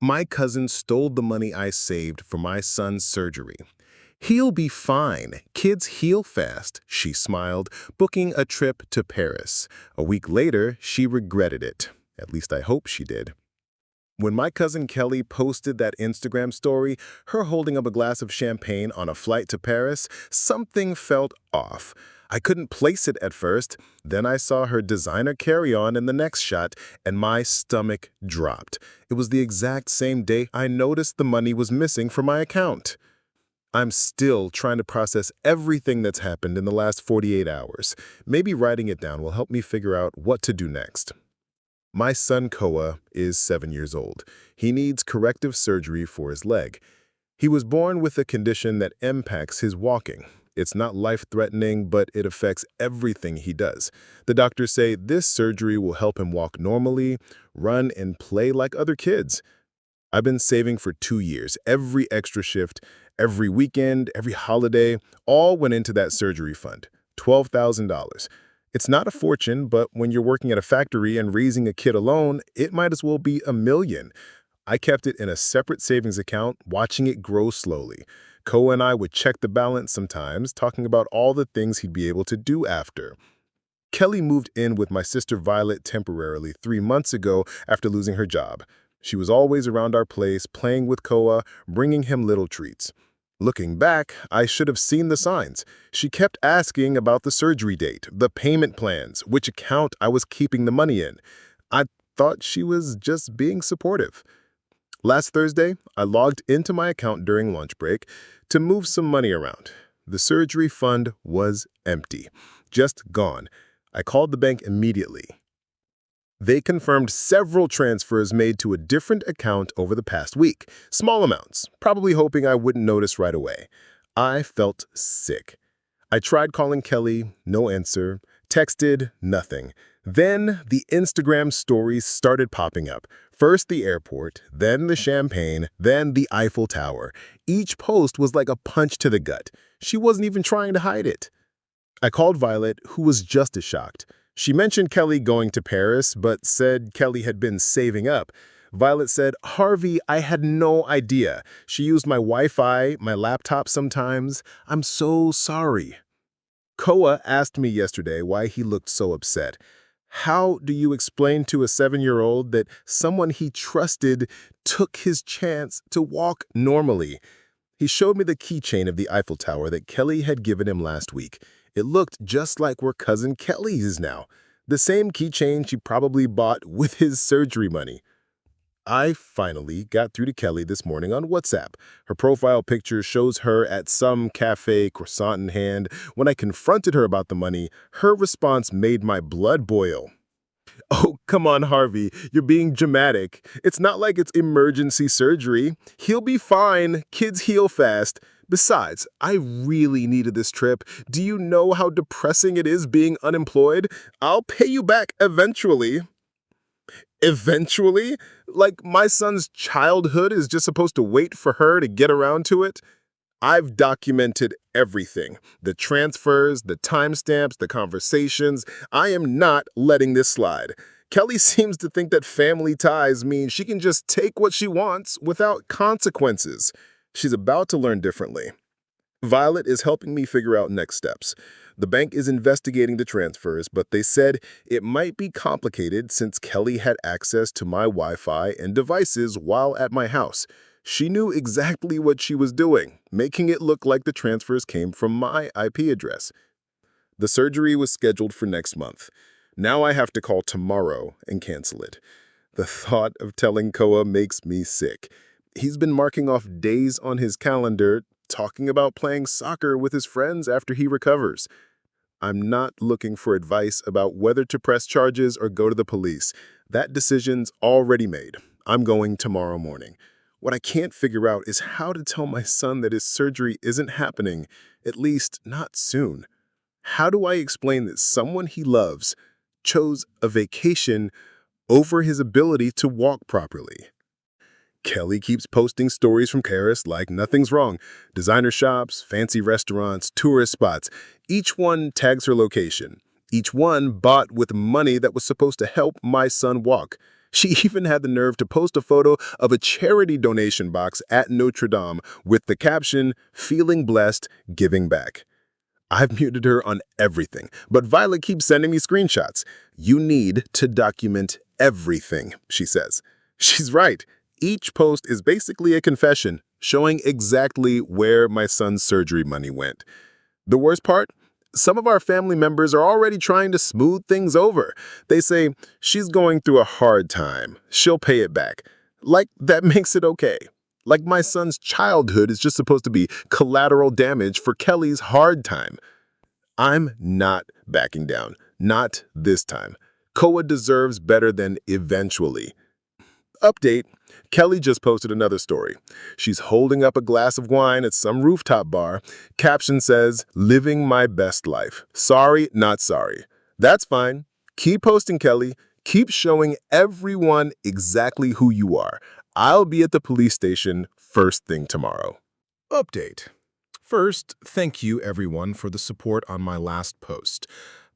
My cousin stole the money I saved for my son's surgery. He'll be fine. Kids heal fast, she smiled, booking a trip to Paris. A week later, she regretted it. At least I hope she did. When my cousin Kelly posted that Instagram story, her holding up a glass of champagne on a flight to Paris, something felt off. I couldn't place it at first. Then I saw her designer carry-on in the next shot, and my stomach dropped. It was the exact same day I noticed the money was missing from my account. I'm still trying to process everything that's happened in the last 48 hours. Maybe writing it down will help me figure out what to do next. My son Koa is 7 years old. He needs corrective surgery for his leg. He was born with a condition that impacts his walking. It's not life-threatening, but it affects everything he does. The doctors say this surgery will help him walk normally, run and play like other kids. I've been saving for 2 years. Every extra shift, every weekend, every holiday, all went into that surgery fund. $12,000. It's not a fortune, but when you're working at a factory and raising a kid alone, it might as well be $1 million. I kept it in a separate savings account, watching it grow slowly. Koa and I would check the balance sometimes, talking about all the things he'd be able to do after. Kelly moved in with my sister Violet temporarily 3 months ago after losing her job. She was always around our place, playing with Koa, bringing him little treats. Looking back, I should have seen the signs. She kept asking about the surgery date, the payment plans, which account I was keeping the money in. I thought she was just being supportive. Last Thursday, I logged into my account during lunch break to move some money around. The surgery fund was empty, just gone. I called the bank immediately. They confirmed several transfers made to a different account over the past week. Small amounts, probably hoping I wouldn't notice right away. I felt sick. I tried calling Kelly, no answer. Texted, nothing. Then the Instagram stories started popping up. First the airport, then the champagne, then the Eiffel Tower. Each post was like a punch to the gut. She wasn't even trying to hide it. I called Violet, who was just as shocked. She mentioned Kelly going to Paris, but said Kelly had been saving up. Violet said, "Harvey, I had no idea. She used my Wi-Fi, my laptop sometimes. I'm so sorry." Koa asked me yesterday why he looked so upset. How do you explain to a 7-year-old that someone he trusted took his chance to walk normally? He showed me the keychain of the Eiffel Tower that Kelly had given him last week. It looked just like where cousin Kelly's is now. The same keychain she probably bought with his surgery money. I finally got through to Kelly this morning on WhatsApp. Her profile picture shows her at some cafe, croissant in hand. When I confronted her about the money, her response made my blood boil. "Oh, come on, Harvey. You're being dramatic. It's not like it's emergency surgery. He'll be fine. Kids heal fast. Besides, I really needed this trip. Do you know how depressing it is being unemployed? I'll pay you back eventually." Eventually? Like my son's childhood is just supposed to wait for her to get around to it? I've documented everything. The transfers, the timestamps, the conversations. I am not letting this slide. Kelly seems to think that family ties mean she can just take what she wants without consequences. She's about to learn differently. Violet is helping me figure out next steps. The bank is investigating the transfers, but they said it might be complicated since Kelly had access to my Wi-Fi and devices while at my house. She knew exactly what she was doing, making it look like the transfers came from my IP address. The surgery was scheduled for next month. Now I have to call tomorrow and cancel it. The thought of telling Koa makes me sick. He's been marking off days on his calendar, talking about playing soccer with his friends after he recovers. I'm not looking for advice about whether to press charges or go to the police. That decision's already made. I'm going tomorrow morning. What I can't figure out is how to tell my son that his surgery isn't happening, at least not soon. How do I explain that someone he loves chose a vacation over his ability to walk properly? Kelly keeps posting stories from Paris like nothing's wrong. Designer shops, fancy restaurants, tourist spots. Each one tags her location. Each one bought with money that was supposed to help my son walk. She even had the nerve to post a photo of a charity donation box at Notre Dame with the caption, "Feeling blessed, giving back." I've muted her on everything, but Violet keeps sending me screenshots. "You need to document everything," she says. She's right. Each post is basically a confession, showing exactly where my son's surgery money went. The worst part? Some of our family members are already trying to smooth things over. They say, "She's going through a hard time. She'll pay it back." Like that makes it okay. Like my son's childhood is just supposed to be collateral damage for Kelly's hard time. I'm not backing down. Not this time. Koa deserves better than eventually. Update. Kelly just posted another story. She's holding up a glass of wine at some rooftop bar. Caption says, "Living my best life. Sorry, not sorry." That's fine. Keep posting, Kelly. Keep showing everyone exactly who you are. I'll be at the police station first thing tomorrow. Update. First, thank you everyone for the support on my last post.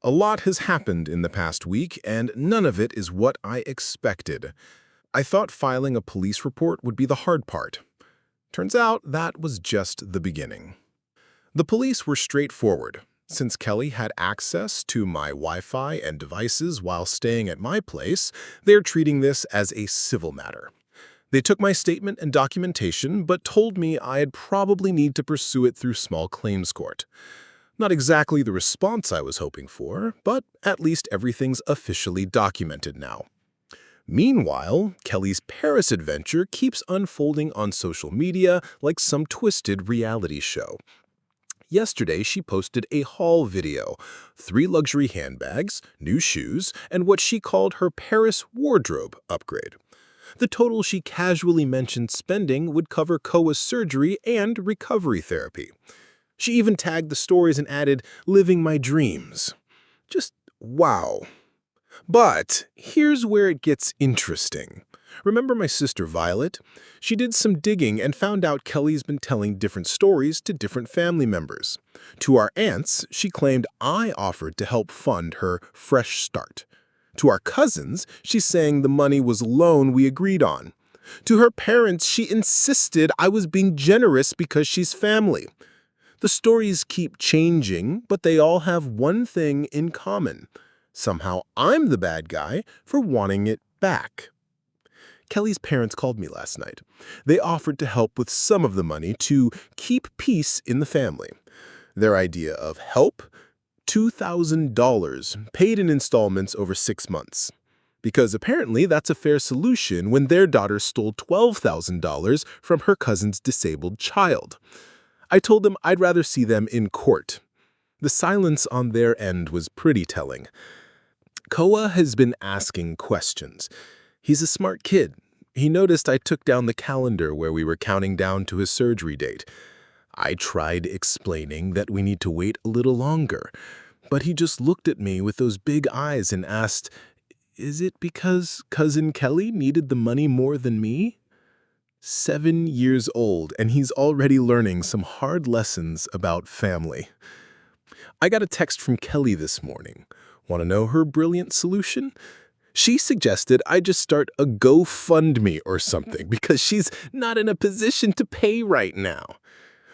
A lot has happened in the past week, and none of it is what I expected. I thought filing a police report would be the hard part. Turns out that was just the beginning. The police were straightforward. Since Kelly had access to my Wi-Fi and devices while staying at my place, they're treating this as a civil matter. They took my statement and documentation, but told me I'd probably need to pursue it through small claims court. Not exactly the response I was hoping for, but at least everything's officially documented now. Meanwhile, Kelly's Paris adventure keeps unfolding on social media like some twisted reality show. Yesterday, she posted a haul video, 3 luxury handbags, new shoes, and what she called her Paris wardrobe upgrade. The total she casually mentioned spending would cover Koa's surgery and recovery therapy. She even tagged the stories and added, "Living my dreams." Just wow. But here's where it gets interesting. Remember my sister Violet? She did some digging and found out Kelly's been telling different stories to different family members. To our aunts, she claimed I offered to help fund her fresh start. To our cousins, she's saying the money was a loan we agreed on. To her parents, she insisted I was being generous because she's family. The stories keep changing, but they all have one thing in common. Somehow I'm the bad guy for wanting it back. Kelly's parents called me last night. They offered to help with some of the money to keep peace in the family. Their idea of help? $2,000 paid in installments over 6 months. Because apparently that's a fair solution when their daughter stole $12,000 from her cousin's disabled child. I told them I'd rather see them in court. The silence on their end was pretty telling. Koa has been asking questions. He's a smart kid. He noticed I took down the calendar where we were counting down to his surgery date. I tried explaining that we need to wait a little longer, but he just looked at me with those big eyes and asked, "Is it because Cousin Kelly needed the money more than me?" 7 years old, and he's already learning some hard lessons about family. I got a text from Kelly this morning. Want to know her brilliant solution? She suggested I just start a GoFundMe or something because she's not in a position to pay right now.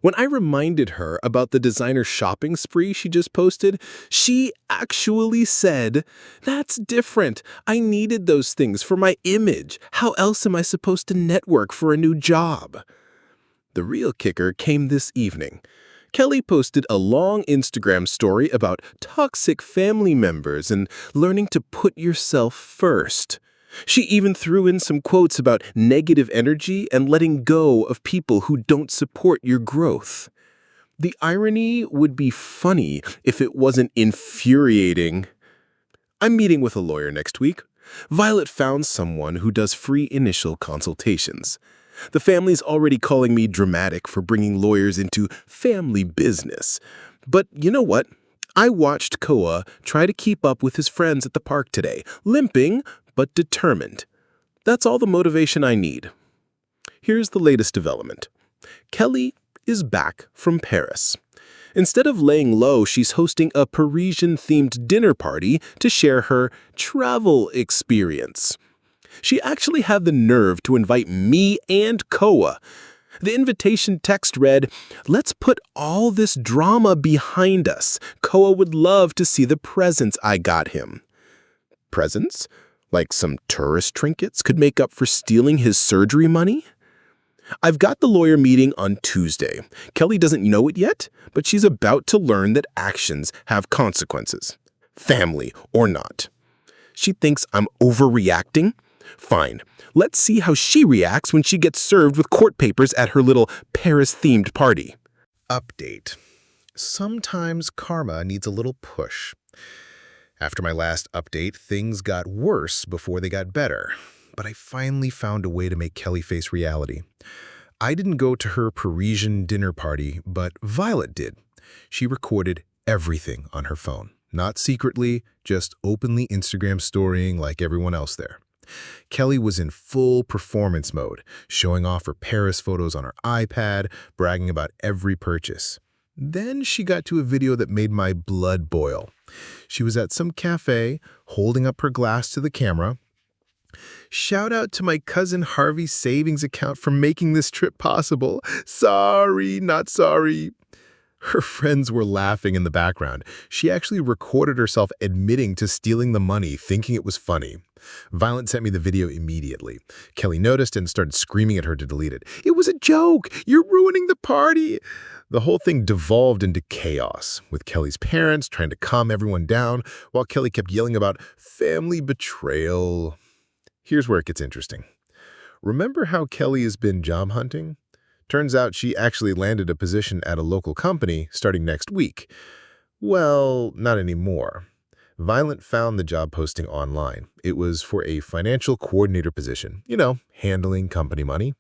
When I reminded her about the designer shopping spree she just posted, she actually said, "That's different. I needed those things for my image. How else am I supposed to network for a new job?" The real kicker came this evening. Kelly posted a long Instagram story about toxic family members and learning to put yourself first. She even threw in some quotes about negative energy and letting go of people who don't support your growth. The irony would be funny if it wasn't infuriating. I'm meeting with a lawyer next week. Violet found someone who does free initial consultations. The family's already calling me dramatic for bringing lawyers into family business. But you know what? I watched Koa try to keep up with his friends at the park today, limping but determined. That's all the motivation I need. Here's the latest development. Kelly is back from Paris. Instead of laying low, she's hosting a Parisian-themed dinner party to share her travel experience. She actually had the nerve to invite me and Koa. The invitation text read, "Let's put all this drama behind us. Koa would love to see the presents I got him." Presents? Like some tourist trinkets could make up for stealing his surgery money? I've got the lawyer meeting on Tuesday. Kelly doesn't know it yet, but she's about to learn that actions have consequences. Family or not. She thinks I'm overreacting? Fine. Let's see how she reacts when she gets served with court papers at her little Paris-themed party. Update. Sometimes karma needs a little push. After my last update, things got worse before they got better. But I finally found a way to make Kelly face reality. I didn't go to her Parisian dinner party, but Violet did. She recorded everything on her phone. Not secretly, just openly Instagram storying like everyone else there. Kelly was in full performance mode, showing off her Paris photos on her iPad, bragging about every purchase. Then she got to a video that made my blood boil. She was at some cafe, holding up her glass to the camera. "Shout out to my cousin Harvey's savings account for making this trip possible. Sorry, not sorry." Her friends were laughing in the background. She actually recorded herself admitting to stealing the money, thinking it was funny. Violet sent me the video immediately. Kelly noticed and started screaming at her to delete it. "It was a joke! You're ruining the party!" The whole thing devolved into chaos, with Kelly's parents trying to calm everyone down, while Kelly kept yelling about family betrayal. Here's where it gets interesting. Remember how Kelly has been job hunting? Turns out she actually landed a position at a local company starting next week. Well, not anymore. Violet found the job posting online. It was for a financial coordinator position, handling company money.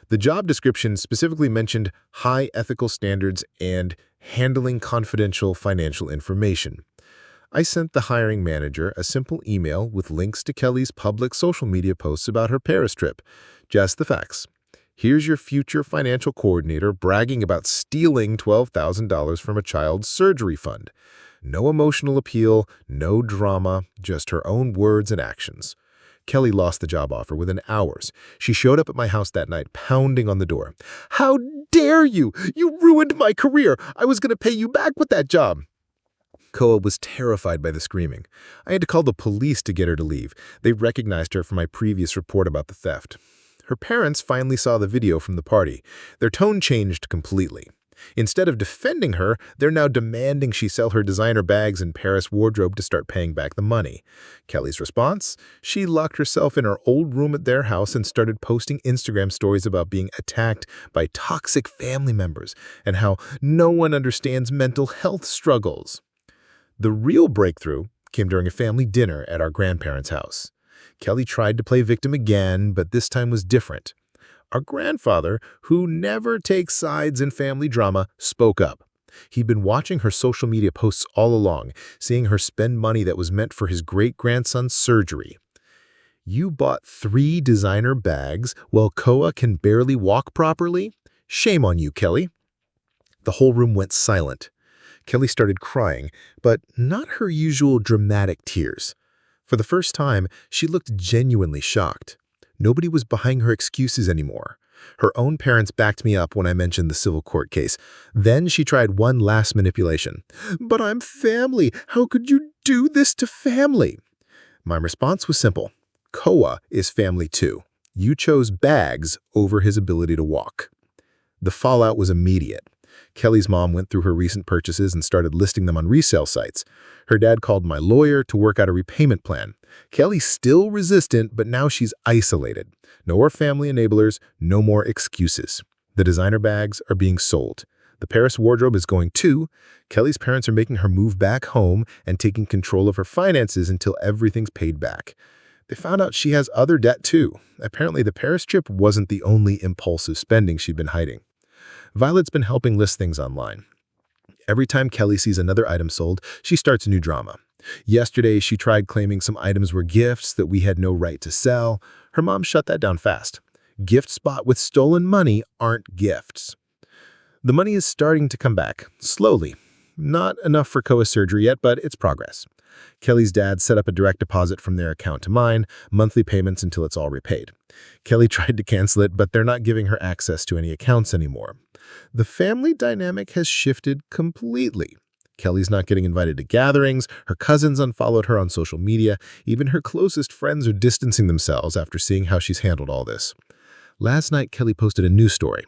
The job description specifically mentioned high ethical standards and handling confidential financial information. I sent the hiring manager a simple email with links to Kelly's public social media posts about her Paris trip. Just the facts. Here's your future financial coordinator bragging about stealing $12,000 from a child's surgery fund. No emotional appeal, no drama, just her own words and actions. Kelly lost the job offer within hours. She showed up at my house that night, pounding on the door. "How dare you! You ruined my career! I was going to pay you back with that job!" Koa was terrified by the screaming. I had to call the police to get her to leave. They recognized her from my previous report about the theft. Her parents finally saw the video from the party. Their tone changed completely. Instead of defending her, they're now demanding she sell her designer bags and Paris wardrobe to start paying back the money. Kelly's response? She locked herself in her old room at their house and started posting Instagram stories about being attacked by toxic family members and how no one understands mental health struggles. The real breakthrough came during a family dinner at our grandparents' house. Kelly tried to play victim again, but this time was different. Our grandfather, who never takes sides in family drama, spoke up. He'd been watching her social media posts all along, seeing her spend money that was meant for his great-grandson's surgery. "You bought 3 designer bags while Koa can barely walk properly? Shame on you, Kelly." The whole room went silent. Kelly started crying, but not her usual dramatic tears. For the first time, she looked genuinely shocked. Nobody was buying her excuses anymore. Her own parents backed me up when I mentioned the civil court case. Then she tried one last manipulation. "But I'm family. How could you do this to family?" My response was simple. Koa is family too. You chose bags over his ability to walk. The fallout was immediate. Kelly's mom went through her recent purchases and started listing them on resale sites. Her dad called my lawyer to work out a repayment plan. Kelly's still resistant, but now she's isolated. No more family enablers, no more excuses. The designer bags are being sold. The Paris wardrobe is going too. Kelly's parents are making her move back home and taking control of her finances until everything's paid back. They found out she has other debt too. Apparently, the Paris trip wasn't the only impulsive spending she'd been hiding. Violet's been helping list things online. Every time Kelly sees another item sold, she starts a new drama. Yesterday, she tried claiming some items were gifts that we had no right to sell. Her mom shut that down fast. Gifts bought with stolen money aren't gifts. The money is starting to come back, slowly. Not enough for Koa's surgery yet, but it's progress. Kelly's dad set up a direct deposit from their account to mine, monthly payments until it's all repaid. Kelly tried to cancel it, but they're not giving her access to any accounts anymore. The family dynamic has shifted completely. Kelly's not getting invited to gatherings, her cousins unfollowed her on social media, even her closest friends are distancing themselves after seeing how she's handled all this. Last night, Kelly posted a news story.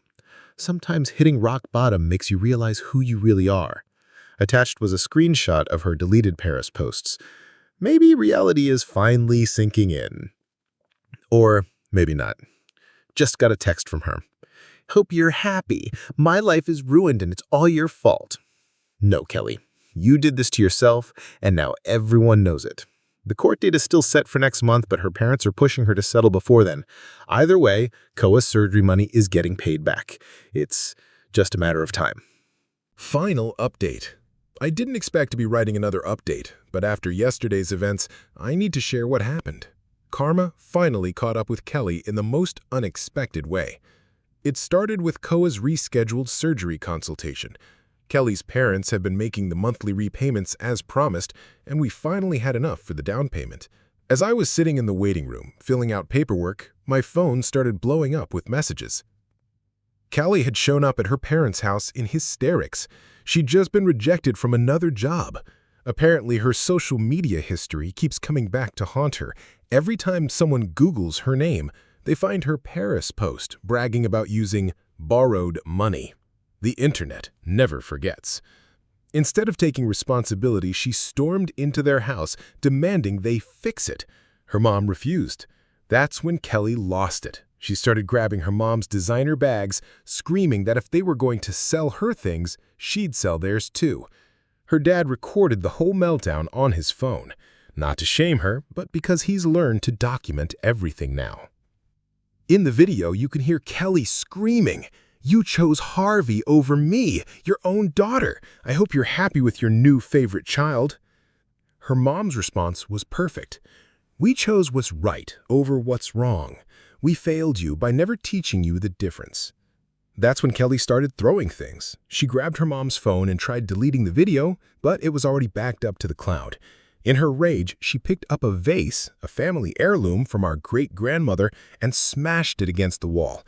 Sometimes hitting rock bottom makes you realize who you really are. Attached was a screenshot of her deleted Paris posts. Maybe reality is finally sinking in. Or maybe not. Just got a text from her. Hope you're happy. My life is ruined and it's all your fault. No, Kelly. You did this to yourself, and now everyone knows it. The court date is still set for next month, but her parents are pushing her to settle before then. Either way, Koa's surgery money is getting paid back. It's just a matter of time. Final update. I didn't expect to be writing another update, but after yesterday's events, I need to share what happened. Karma finally caught up with Kelly in the most unexpected way. It started with Koa's rescheduled surgery consultation. Kelly's parents have been making the monthly repayments as promised, and we finally had enough for the down payment. As I was sitting in the waiting room, filling out paperwork, my phone started blowing up with messages. Kelly had shown up at her parents' house in hysterics. She'd just been rejected from another job. Apparently, her social media history keeps coming back to haunt her. Every time someone Googles her name, they find her Paris post bragging about using borrowed money. The internet never forgets. Instead of taking responsibility, she stormed into their house, demanding they fix it. Her mom refused. That's when Kelly lost it. She started grabbing her mom's designer bags, screaming that if they were going to sell her things, she'd sell theirs too. Her dad recorded the whole meltdown on his phone, not to shame her, but because he's learned to document everything now. In the video, you can hear Kelly screaming, "You chose Harvey over me, your own daughter. I hope you're happy with your new favorite child." Her mom's response was perfect. "We chose what's right over what's wrong. We failed you by never teaching you the difference." That's when Kelly started throwing things. She grabbed her mom's phone and tried deleting the video, but it was already backed up to the cloud. In her rage, she picked up a vase, a family heirloom from our great-grandmother, and smashed it against the wall.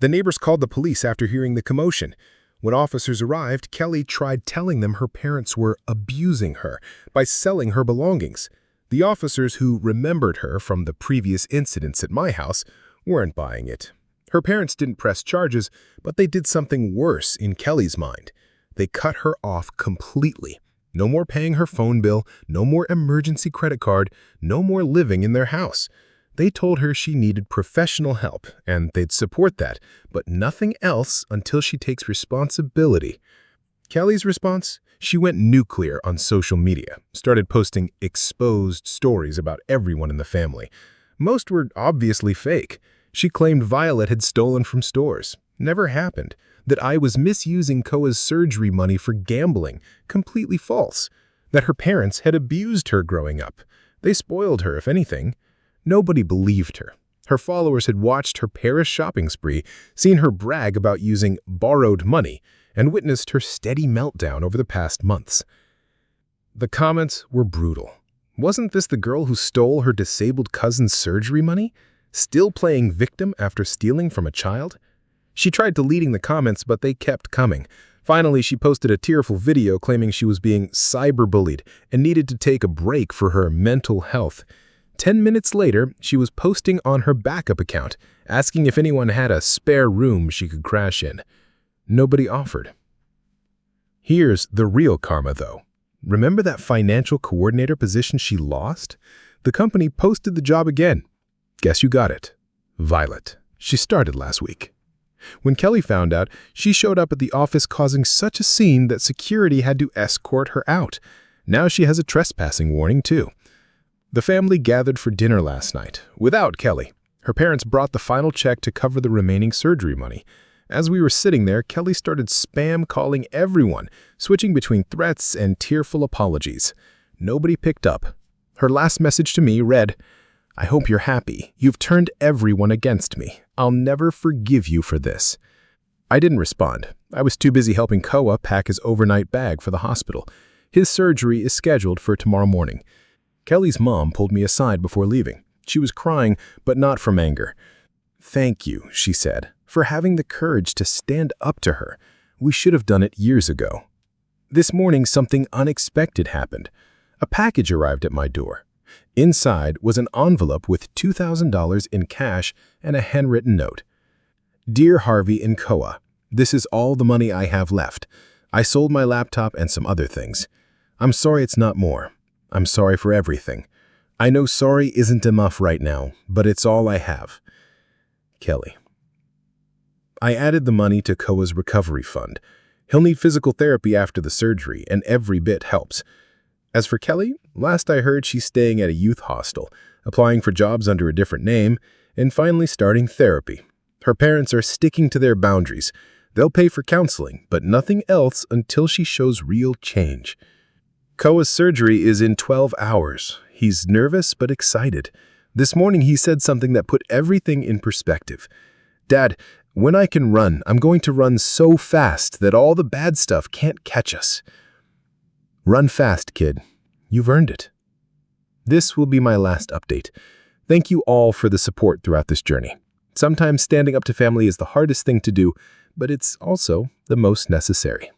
The neighbors called the police after hearing the commotion. When officers arrived, Kelly tried telling them her parents were abusing her by selling her belongings. The officers who remembered her from the previous incidents at my house weren't buying it. Her parents didn't press charges, but they did something worse in Kelly's mind. They cut her off completely. No more paying her phone bill, no more emergency credit card, no more living in their house. They told her she needed professional help, and they'd support that, but nothing else until she takes responsibility. Kelly's response? She went nuclear on social media, started posting exposed stories about everyone in the family. Most were obviously fake. She claimed Violet had stolen from stores. Never happened. That I was misusing Koa's surgery money for gambling. Completely false. That her parents had abused her growing up. They spoiled her, if anything. Nobody believed her. Her followers had watched her Paris shopping spree, seen her brag about using borrowed money, and witnessed her steady meltdown over the past months. The comments were brutal. Wasn't this the girl who stole her disabled cousin's surgery money? Still playing victim after stealing from a child? She tried deleting the comments, but they kept coming. Finally, she posted a tearful video claiming she was being cyberbullied and needed to take a break for her mental health. 10 minutes later, she was posting on her backup account, asking if anyone had a spare room she could crash in. Nobody offered. Here's the real karma, though. Remember that financial coordinator position she lost? The company posted the job again. Guess who got it? Violet. She started last week. When Kelly found out, she showed up at the office causing such a scene that security had to escort her out. Now she has a trespassing warning, too. The family gathered for dinner last night, without Kelly. Her parents brought the final check to cover the remaining surgery money. As we were sitting there, Kelly started spam calling everyone, switching between threats and tearful apologies. Nobody picked up. Her last message to me read, "I hope you're happy. You've turned everyone against me. I'll never forgive you for this." I didn't respond. I was too busy helping Koa pack his overnight bag for the hospital. His surgery is scheduled for tomorrow morning. Kelly's mom pulled me aside before leaving. She was crying, but not from anger. "Thank you," she said, "for having the courage to stand up to her. We should have done it years ago." This morning, something unexpected happened. A package arrived at my door. Inside was an envelope with $2,000 in cash and a handwritten note. "Dear Harvey and Koa, this is all the money I have left. I sold my laptop and some other things. I'm sorry it's not more. I'm sorry for everything. I know sorry isn't enough right now, but it's all I have. Kelly." I added the money to Koa's recovery fund. He'll need physical therapy after the surgery, and every bit helps. As for Kelly, last I heard she's staying at a youth hostel, applying for jobs under a different name, and finally starting therapy. Her parents are sticking to their boundaries. They'll pay for counseling, but nothing else until she shows real change. Koa's surgery is in 12 hours. He's nervous but excited. This morning he said something that put everything in perspective. "Dad, when I can run, I'm going to run so fast that all the bad stuff can't catch us." Run fast, kid. You've earned it. This will be my last update. Thank you all for the support throughout this journey. Sometimes standing up to family is the hardest thing to do, but it's also the most necessary.